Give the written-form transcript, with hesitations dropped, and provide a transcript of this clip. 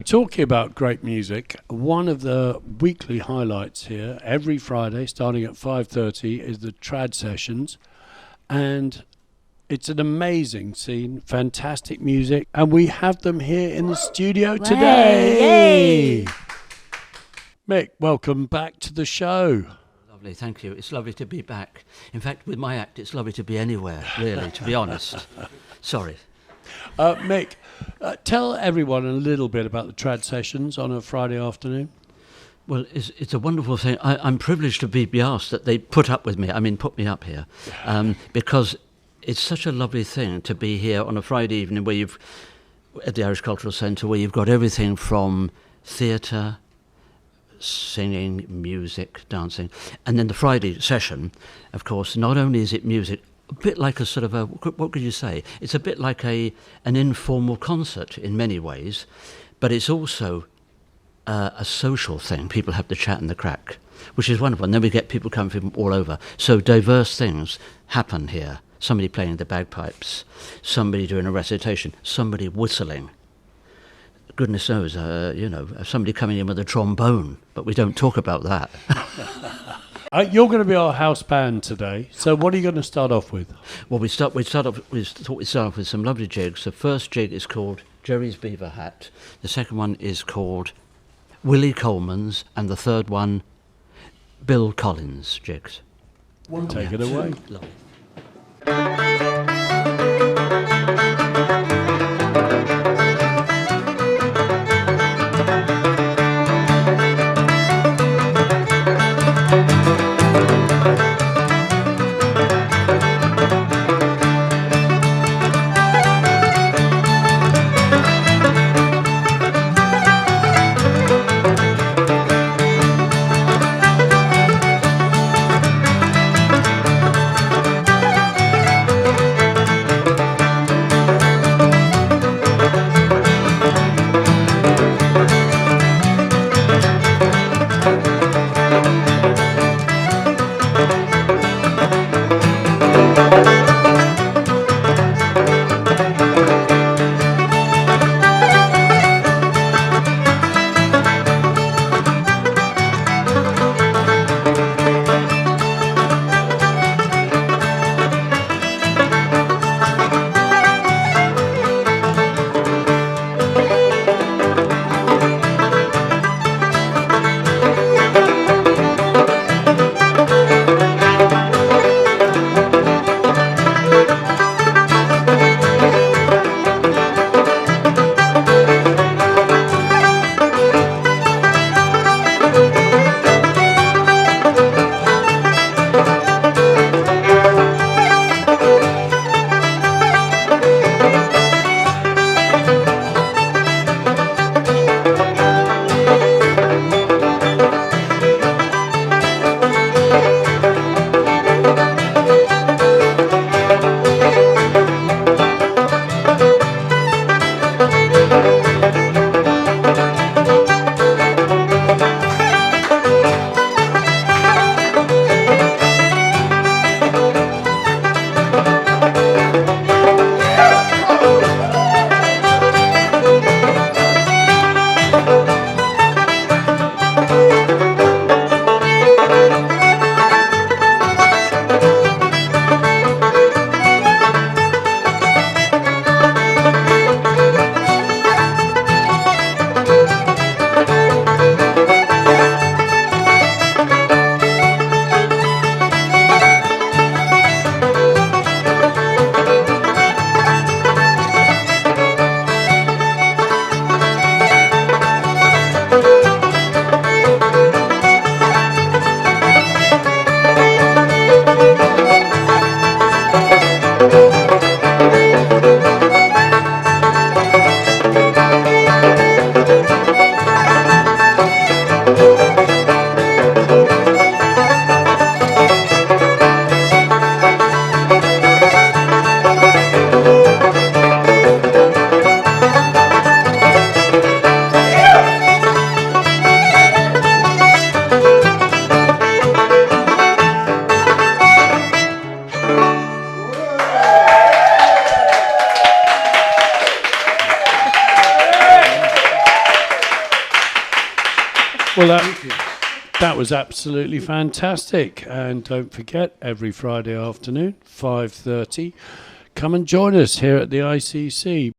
talking about great music, one of the weekly highlights here, every Friday, starting at 5:30, is the Trad Sessions. And it's an amazing scene, fantastic music, and we have them here in the studio today. Yay! Mick, welcome back to the show. Lovely, thank you. It's lovely to be back. In fact, with my act, it's lovely to be anywhere, really, to be honest. Sorry. Mick, tell everyone a little bit about the Trad Sessions on a Friday afternoon. Well, it's a wonderful thing. I'm privileged to be asked that they put me up here, because it's such a lovely thing to be here on a Friday evening where at the Irish Cultural Centre, where you've got everything from theatre, singing, music, dancing. And then the Friday session, of course, not only is it music, a bit like a sort of what could you say? It's a bit like an informal concert in many ways, but it's also a social thing. People have the chat and the crack, which is wonderful. And then we get people coming from all over. So diverse things happen here. Somebody playing the bagpipes, somebody doing a recitation, somebody whistling. Goodness knows, somebody coming in with a trombone, but we don't talk about that. You're going to be our house band today, so what are you going to start off with? Well, we thought we'd start off with some lovely jigs. The first jig is called Jerry's Beaver Hat. The second one is called Willie Coleman's, and the third one, Bill Collins jigs. Take it away. Lovely. Well, that was absolutely fantastic. And don't forget, every Friday afternoon, 5:30, come and join us here at the ICC.